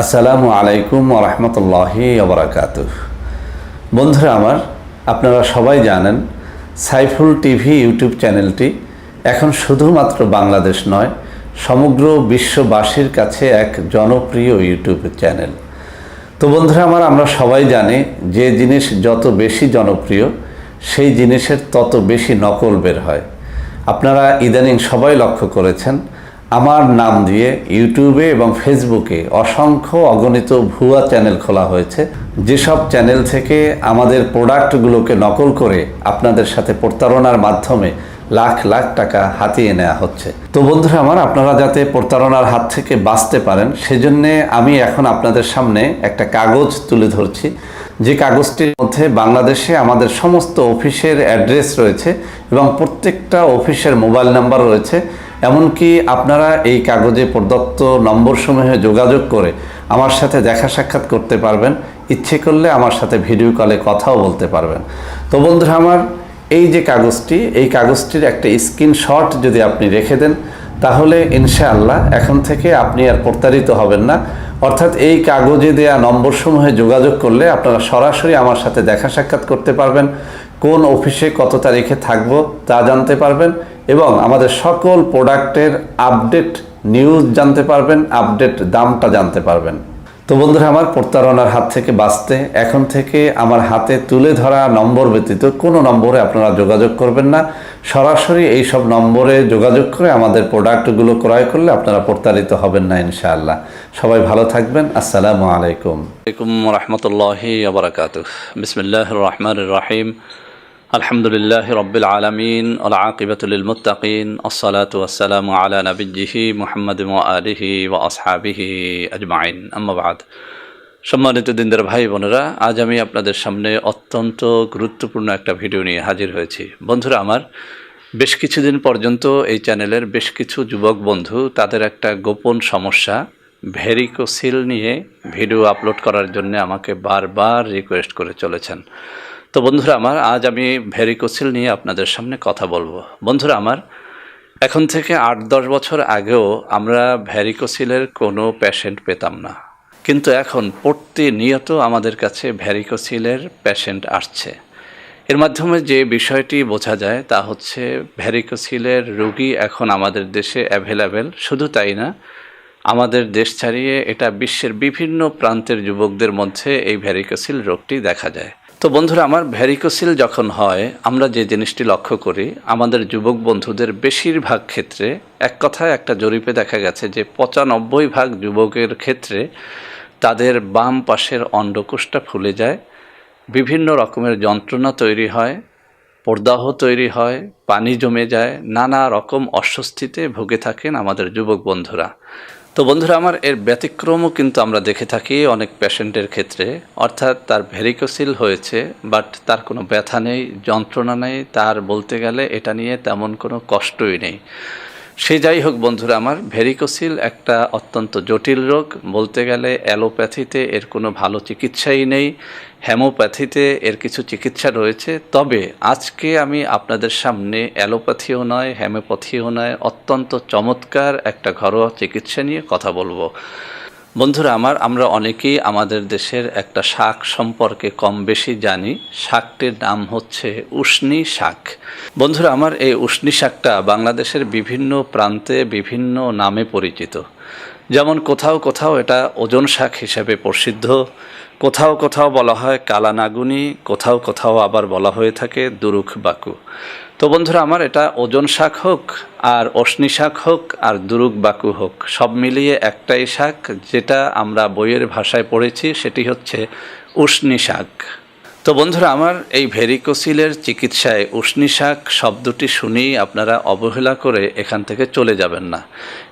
আসসালামু আলাইকুম ওয়া রাহমাতুল্লাহি ওয়া বারাকাতুহু। বন্ধুরা আমার, আপনারা সবাই জানেন সাইফুল টিভি ইউটিউব চ্যানেলটি এখন শুধুমাত্র বাংলাদেশ নয়, সমগ্র বিশ্ববাসীর কাছে এক জনপ্রিয় ইউটিউব চ্যানেল। তো বন্ধুরা আমার, আমরা সবাই জানি যে জিনিস যত বেশি জনপ্রিয় সেই জিনিসের তত বেশি নকল বের হয়। আপনারা ইদানিং সবাই লক্ষ্য করেছেন আমার নাম দিয়ে ইউটিউবে এবং ফেসবুকে অসংখ্য অগণিত ভুয়া চ্যানেল খোলা হয়েছে, যেসব চ্যানেল থেকে আমাদের প্রোডাক্টগুলোকে নকল করে আপনাদের সাথে প্রতারণার মাধ্যমে লাখ লাখ টাকা হাতিয়ে নেওয়া হচ্ছে। তো বন্ধুরা আমার, আপনারা যাতে প্রতারণার হাত থেকে বাঁচতে পারেন সেজন্যে আমি এখন আপনাদের সামনে একটা কাগজ তুলে ধরছি, যে কাগজটির মধ্যে বাংলাদেশে আমাদের সমস্ত অফিসের অ্যাড্রেস রয়েছে এবং প্রত্যেকটা অফিসের মোবাইল নাম্বার রয়েছে। এমনকি আপনারা এই কাগজে প্রদত্ত নম্বরসমূহে যোগাযোগ করে আমার সাথে দেখা সাক্ষাৎ করতে পারবেন, ইচ্ছে করলে আমার সাথে ভিডিও কলে কথাও বলতে পারবেন। তো বন্ধুরা আমার, এই যে কাগজটি, এই কাগজটির একটা স্ক্রিনশট যদি আপনি রেখে দেন তাহলে ইনশাআল্লাহ এখন থেকে আপনি আর প্রতারিত হবেন না। অর্থাৎ এই কাগজে দেয়া নম্বরসমূহে যোগাযোগ করলে আপনারা সরাসরি আমার সাথে দেখা সাক্ষাৎ করতে পারবেন, কোন অফিসে কত তারিখে থাকবো তা জানতে পারবেন এবং আমাদের সকল প্রোডাক্টের আপডেট নিউজ জানতে পারবেন, আপডেট দামটা জানতে পারবেন। তো বন্ধুরা আমার, প্রতারণার হাত থেকে বাঁচতে এখন থেকে আমার হাতে তুলে ধরা নম্বর ব্যতীত কোনো নম্বরে আপনারা যোগাযোগ করবেন না। সরাসরি এই সব নম্বরে যোগাযোগ করে আমাদের প্রোডাক্টগুলো ক্রয় করলে আপনারা প্রতারিত হবেন না ইনশাআল্লাহ। সবাই ভালো থাকবেন। আসসালামু আলাইকুম ওয়া রাহমাতুল্লাহি ওয়া বারাকাতুহু। বিসমিল্লাহির রহমানির রহিম। আলহামদুলিল্লাহি রাব্বিল আলামিন ওয়াল আকিবাতু লিল মুত্তাকিন। আসসালাতু ওয়াসসালামু আলা নাবিয়্যিহি মুহাম্মাদিন ওয়া আলিহি ওয়া আসহাবিহি আজমাইন। আম্মা বাদ। সম্মানিত দিনদার ভাই বোনেরা, আজ আমি আপনাদের সামনে অত্যন্ত গুরুত্বপূর্ণ একটা ভিডিও নিয়ে হাজির হয়েছি। বন্ধুরা আমার, বেশ কিছুদিন পর্যন্ত এই চ্যানেলের বেশ কিছু যুবক বন্ধু তাদের একটা গোপন সমস্যা ভেরিকোসিল নিয়ে ভিডিও আপলোড করার জন্য আমাকে বারবার রিকোয়েস্ট করে চলেছেন। তো বন্ধুরা আমার, আজ আমি ভেরিকোসিল নিয়ে আপনাদের সামনে কথা বলবো। বন্ধুরা আমার, এখন থেকে 8-10 বছর আগেও আমরা ভেরিকোসিলের কোনো পেশেন্ট পেতাম না, কিন্তু এখন প্রতিনিয়ত আমাদের কাছে ভেরিকোসিলের পেশেন্ট আসছে। এর মাধ্যমে যে বিষয়টি বোঝা যায় তা হচ্ছে ভেরিকোসিলের রোগী এখন আমাদের দেশে অ্যাভেলেবেল। শুধু তাই না, আমাদের দেশ ছাড়িয়ে এটা বিশ্বের বিভিন্ন প্রান্তের যুবকদের মধ্যে এই ভেরিকোসিল রোগটি দেখা যায়। তো বন্ধুরা আমার, ভেরিকোসিল যখন হয় আমরা যে জিনিসটি লক্ষ্য করি, আমাদের যুবক বন্ধুদের বেশিরভাগ ক্ষেত্রে, এক কথায় একটা জরিপে দেখা গেছে যে 95% যুবকের ক্ষেত্রে তাদের বাম পাশের অন্ডকোষটা ফুলে যায়, বিভিন্ন রকমের যন্ত্রণা তৈরি হয়, প্রদাহ তৈরি হয়, পানি জমে যায়, নানা রকম অস্বস্তিতে ভুগে থাকেন আমাদের যুবক বন্ধুরা। তো বন্ধুরা আমার, এর ব্যতিক্রমও কিন্তু আমরা দেখে থাকি অনেক পেশেন্টের ক্ষেত্রে। অর্থাৎ তার ভেরিকোসিল হয়েছে, বাট তার কোনো ব্যথা নেই, যন্ত্রণা নেই, তার বলতে গেলে এটা নিয়ে তেমন কোনো কষ্টই নেই। সে যাই হোক বন্ধুরা আমার, ভেরিকোসিল একটা অত্যন্ত জটিল রোগ। বলতে গেলে অ্যালোপ্যাথিতে এর কোনো ভালো চিকিৎসাই নেই, হোমিওপ্যাথিতে এর কিছু চিকিৎসা রয়েছে। তবে আজকে আমি আপনাদের সামনে অ্যালোপ্যাথিও নয়, হোমিওপ্যাথিও নয়, অত্যন্ত চমৎকার একটা ঘরোয়া চিকিৎসা নিয়ে কথা বলবো। বন্ধুরা আমার, আমরা অনেকেই আমাদের দেশের একটা শাক সম্পর্কে কম বেশি জানি। শাকটির নাম হচ্ছে উশনি শাক। বন্ধুরা আমার, এই উশনি শাকটা বাংলাদেশের বিভিন্ন প্রান্তে বিভিন্ন নামে পরিচিত। যেমন কোথাও কোথাও এটা ওজন শাক হিসেবে প্রসিদ্ধ, কোথাও কোথাও বলা হয় কালানাগুনি, কোথাও কোথাও আবার বলা হয়ে থাকে দুরুখ বাকু। তো বন্ধুরা আমার, এটা ওজন শাক হোক আর অশনি শাক হোক আর দুরুক বাকু হোক, সব মিলিয়ে একটাই শাক, যেটা আমরা বইয়ের ভাষায় পড়েছি সেটি হচ্ছে উশনি শাক। তো বন্ধুরা আমার, এই ভেরিকোসিলের চিকিৎসায় উশনি শাক শব্দটি শুনেই আপনারা অবহেলা করে এখান থেকে চলে যাবেন না,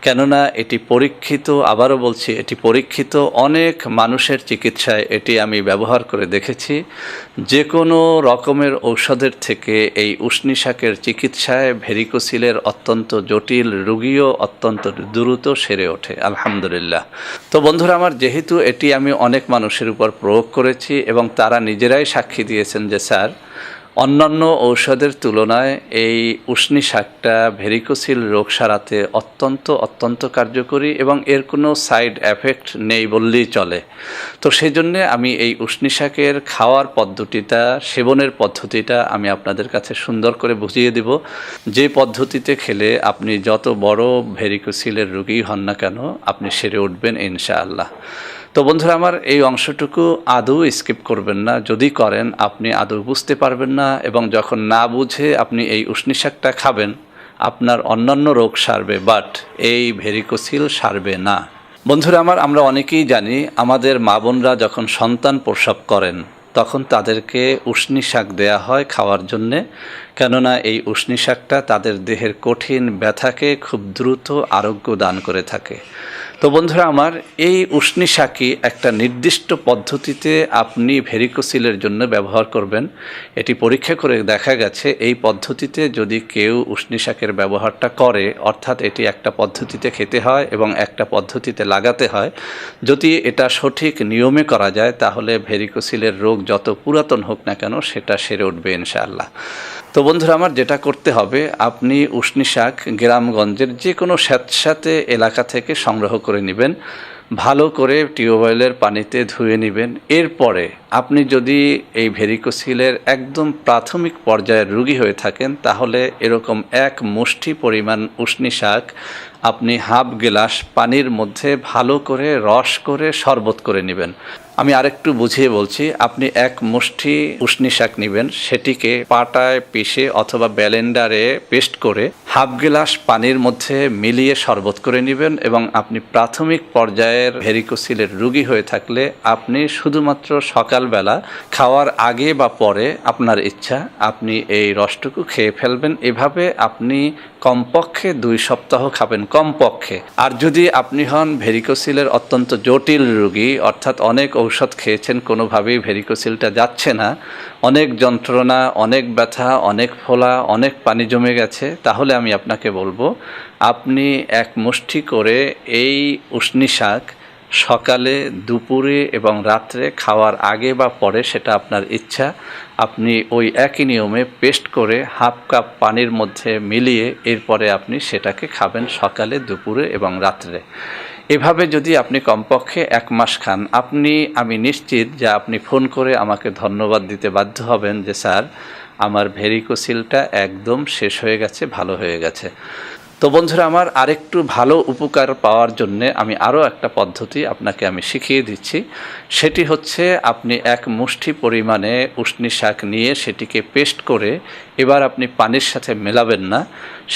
কেননা এটি পরীক্ষিত। আবারও বলছি, এটি পরীক্ষিত। অনেক মানুষের চিকিৎসায় এটি আমি ব্যবহার করে দেখেছি। যে কোনো রকমের ঔষধের থেকে এই উশনি শাকের চিকিৎসায় ভেরিকোসিলের অত্যন্ত জটিল রোগীও অত্যন্ত দ্রুত সেরে ওঠে, আলহামদুলিল্লাহ। তো বন্ধুরা আমার, যেহেতু এটি আমি অনেক মানুষের উপর প্রয়োগ করেছি এবং তারা নিজেরাই সাক্ষী দিয়েছেন যে স্যার, অন্যান্য ঔষধের তুলনায় এই উশনি শাকটা ভেরিকোসিল রোগ সারাতে অত্যন্ত কার্যকরী এবং এর কোনো সাইড এফেক্ট নেই বললেই চলে। তো সেই জন্যে আমি এই উশনি শাকের খাওয়ার পদ্ধতিটা, সেবনের পদ্ধতিটা আমি আপনাদের কাছে সুন্দর করে বুঝিয়ে দেব, যে পদ্ধতিতে খেলে আপনি যত বড় ভেরিকোসিলের রোগী হন না কেন আপনি সেরে উঠবেন ইনশাআল্লাহ। তো বন্ধুরা আমার, এই অংশটুকু আদৌ স্কিপ করবেন না। যদি করেন আপনি আদৌ বুঝতে পারবেন না, এবং যখন না বুঝে আপনি এই উশনি শাকটা খাবেন আপনার অন্যান্য রোগ সারবে, বাট এই ভেরিকোসিল সারবে না। বন্ধুরা আমার, আমরা অনেকেই জানি আমাদের মা বোনরা যখন সন্তান প্রসব করেন তখন তাদেরকে উশনি শাক দেয়া হয় খাওয়ার জন্যে, কেননা এই উশনি শাকটা তাদের দেহের কঠিন ব্যথাকে খুব দ্রুত আরোগ্য দান করে থাকে। তো বন্ধুরা আমার, এই উশনি শাকই একটা নির্দিষ্ট পদ্ধতিতে আপনি ভেরিকোসিলের জন্য ব্যবহার করবেন। এটি পরীক্ষা করে দেখা গেছে এই পদ্ধতিতে যদি কেউ উশনি শাকের ব্যবহারটা করে, অর্থাৎ এটি একটা পদ্ধতিতে খেতে হয় এবং একটা পদ্ধতিতে লাগাতে হয়, যদি এটা সঠিক নিয়মে করা যায় তাহলে ভেরিকোসিলের রোগ যত পুরাতন হোক না কেন সেটা সেরে উঠবে ইনশাআল্লাহ। তো বন্ধুরা আমার, যেটা করতে হবে, আপনি উশনি শাক গ্রামগঞ্জের যে কোনো স্যাঁতস্যাঁতে এলাকা থেকে সংগ্রহ করে নেবেন, ভালো করে টিউবওয়েলের পানিতে ধুয়ে নেবেন। এরপরে আপনি যদি এই ভেরিকোসিলের একদম প্রাথমিক পর্যায়ের রোগী হয়ে থাকেন তাহলে এরকম এক মুষ্টি পরিমাণ উশনি শাক আপনি হাফ গ্লাস পানির মধ্যে ভালো করে রস করে শরবত করে নেবেন। আমি আরেকটু বুঝিয়ে বলছি, আপনি এক মুষ্টি উশনি শাক নেবেন, সেটিকে পাটায় পিষে অথবা ব্লেন্ডারে পেস্ট করে হাফ গ্লাস পানির মধ্যে মিলিয়ে শরবত করে নেবেন, এবং আপনি প্রাথমিক পর্যায়ের ভেরিকোসিলের রোগী হয়ে থাকলে আপনি শুধুমাত্র সকালবেলা খাওয়ার আগে বা পরে আপনার ইচ্ছা আপনি এই রসটুকু খেয়ে ফেলবেন। এভাবে আপনি কমপক্ষে 2 সপ্তাহ খাবেন, কমপক্ষে। আর যদি আপনি হন ভেরিকোসিলের অত্যন্ত জটিল রোগী, অর্থাৎ অনেক ঔষধ খেয়েছেন কোনোভাবেই ভেরিকোসিলটা যাচ্ছে না, অনেক যন্ত্রণা, অনেক ব্যথা, অনেক ফোলা, অনেক পানি জমে গেছে, তাহলে আমি আপনাকে বলবো আপনি এক মুষ্টি করে এই উশনি শাক সকালে, দুপুরে এবং রাত্রে খাওয়ার আগে বা পরে, সেটা আপনার ইচ্ছা, আপনি ওই একই নিয়মে পেস্ট করে হাফ কাপ পানির মধ্যে মিলিয়ে এরপরে আপনি সেটাকে খাবেন সকালে, দুপুরে এবং রাত্রে। এভাবে যদি আপনি কমপক্ষে 1 মাস খান, আমি নিশ্চিত যে আপনি ফোন করে আমাকে ধন্যবাদ দিতে বাধ্য হবেন যে স্যার আমার ভেরিকোসিলটা একদম শেষ হয়ে গেছে, ভালো হয়ে গেছে। তো বন্ধুরা আমার, আরেকটু ভালো উপকার পাওয়ার জন্য আমি আরও একটা পদ্ধতি আপনাকে আমি শিখিয়ে দিচ্ছি। সেটি হচ্ছে, আপনি এক মুষ্টি পরিমাণে উশনি শাক নিয়ে সেটিকে পেস্ট করে এবার আপনি পানির সাথে মেলাবেন না,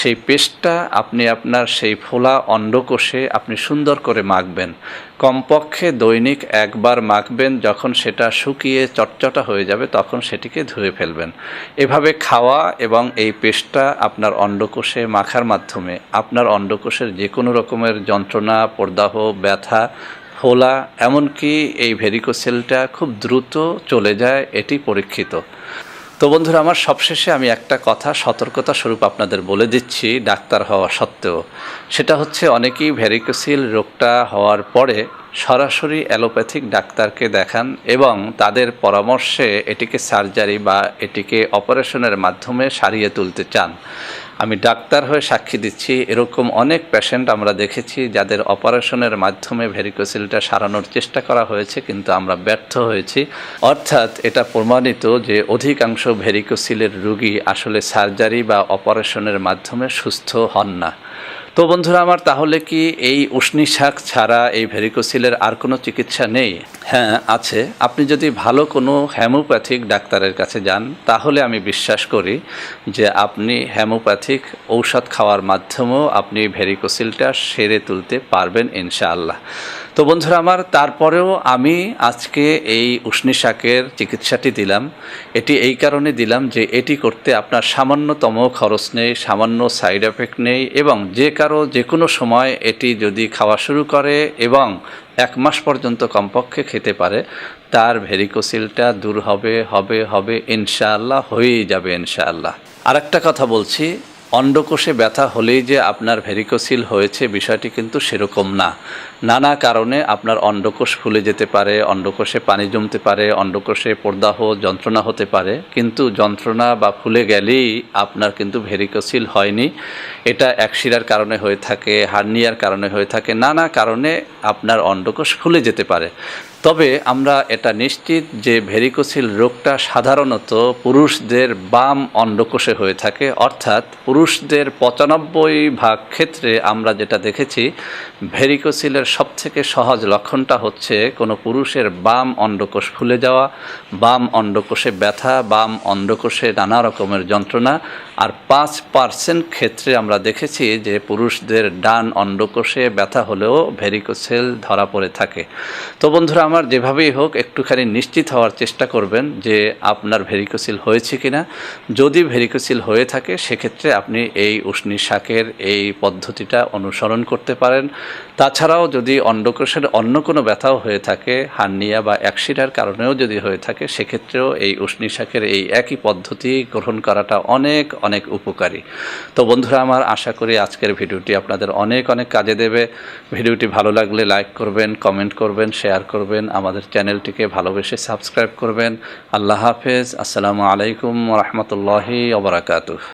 সেই পেস্টটা আপনি আপনার সেই ফোলা অন্ডকোষে আপনি সুন্দর করে মাখবেন। কমপক্ষে দৈনিক 1 বার মাখবেন, যখন সেটা শুকিয়ে চটচটা হয়ে যাবে তখন সেটিকে ধুয়ে ফেলবেন। এভাবে খাওয়া এবং এই পেস্টটা আপনার অন্ডকোষে মাখার মাধ্যমে আপনার অন্ডকোষের যে কোনো রকমের যন্ত্রণা, প্রদাহ, ব্যথা, ফোলা, এমনকি এই ভেরিকোসিলটা খুব দ্রুত চলে যায়, এটি পরীক্ষিত। তো বন্ধুরা আমার, সবশেষে আমি একটা কথা সতর্কতা স্বরূপ আপনাদের বলে দিচ্ছি, ডাক্তার হওয়া সত্ত্বেও, সেটা হচ্ছে অনেকেই ভেরিকোসিল রোগটা হওয়ার পরে সরাসরি অ্যালোপ্যাথিক ডাক্তারকে দেখান এবং তাদের পরামর্শে এটিকে সার্জারি বা এটিকে অপারেশনের মাধ্যমে সারিয়ে তুলতে চান। আমি ডাক্তার হয়ে সাক্ষী দিচ্ছি, এরকম অনেক পেশেন্ট আমরা দেখেছি যাদের অপারেশনের মাধ্যমে ভেরিকোসিলটা সারানোর চেষ্টা করা হয়েছে, কিন্তু আমরা ব্যর্থ হয়েছি। অর্থাৎ এটা প্রমাণিত যে অধিকাংশ ভেরিকোসিলের রোগী আসলে সার্জারি বা অপারেশনের মাধ্যমে সুস্থ হন না। তো বন্ধুরা আমার, তাহলে কি এই উশনি শাক ছাড়া এই ভেরিকোসিলের আর কোনো চিকিৎসা নেই? হ্যাঁ, আছে। আপনি যদি ভালো কোনো হোমিওপ্যাথিক ডাক্তারের কাছে যান তাহলে আমি বিশ্বাস করি যে আপনি হোমিওপ্যাথিক ঔষধ খাওয়ার মাধ্যমেও আপনি ভেরিকোসিলটা সেরে তুলতে পারবেন ইনশাআল্লাহ। তো বন্ধুরা আমার, তারপরেও আমি আজকে এই উশনি শাকের চিকিৎসাটি দিলাম। এটি এই কারণে দিলাম যে এটি করতে আপনার সামান্যতম খরচ নেই, সামান্য সাইড এফেক্ট নেই, এবং যে কারো যে কোনো সময় এটি যদি খাওয়া শুরু করে এবং 1 মাস পর্যন্ত কমপক্ষে খেতে পারে, তার ভেরিকোসিলটা দূর হবে ইনশাআল্লাহ, হয়েই যাবে ইনশাআল্লাহ। আরেকটা কথা বলছি, অন্ডকোষে ব্যথা হলেই যে আপনার ভেরিকোসিল হয়েছে বিষয়টি কিন্তু সেরকম না। নানা কারণে আপনার অন্ডকোষ ফুলে যেতে পারে, অন্ডকোষে পানি জমতে পারে, অন্ডকোষে প্রদাহ যন্ত্রণা হতে পারে, কিন্তু যন্ত্রণা বা ফুলে গেলেই আপনার কিন্তু ভেরিকোসিল হয়নি। এটা একশিরার কারণে হয়ে থাকে, হার্নিয়ার কারণে হয়ে থাকে, নানা কারণে আপনার অন্ডকোষ ফুলে যেতে পারে। তবে আমরা এটা নিশ্চিত যে ভেরিকোসিল রোগটা সাধারণত পুরুষদের বাম অন্ডকোষে হয়ে থাকে, অর্থাৎ পুরুষদের 95% ক্ষেত্রে আমরা যেটা দেখেছি ভেরিকোসিলের সবথেকে সহজ লক্ষণটা হচ্ছে কোনো পুরুষের বাম অন্ডকোষ ফুলে যাওয়া, বাম অন্ডকোষে ব্যথা, বাম অন্ডকোষে নানা রকমের যন্ত্রণা। আর 5% ক্ষেত্রে আমরা দেখেছি যে পুরুষদের ডান অন্ডকোষে ব্যথা হলেও ভেরিকোসিল ধরা পড়ে থাকে। তো বন্ধুরা আমার, যেভাবেই হোক একটুখানি নিশ্চিত হওয়ার চেষ্টা করবেন যে আপনার ভেরিকোসিল হয়েছে কিনা। যদি ভেরিকোসিল হয়ে থাকে সেক্ষেত্রে আপনি এই উষ্ণী শাকের এই পদ্ধতিটা অনুসরণ করতে পারেন। তাছাড়াও যদি অন্ডকোষের অন্য কোনো ব্যথাও হয়ে থাকে, হার্নিয়া বা একশিরার কারণেও যদি হয়ে থাকে, সেক্ষেত্রেও এই উষ্ণী শাকের এই একই পদ্ধতি গ্রহণ করাটা অনেক অনেক উপকারী। তো বন্ধুরা আমার, আশা করি আজকের ভিডিওটি আপনাদের অনেক অনেক কাজে দেবে। ভিডিওটি ভালো লাগলে লাইক করবেন, কমেন্ট করবেন, শেয়ার করবেন, আমাদের চ্যানেলটিকে ভালোবেসে সাবস্ক্রাইব করবেন। আল্লাহ হাফেজ। আসসালামু আলাইকুম ওয়া রাহমাতুল্লাহি ওয়া বারাকাতুহু।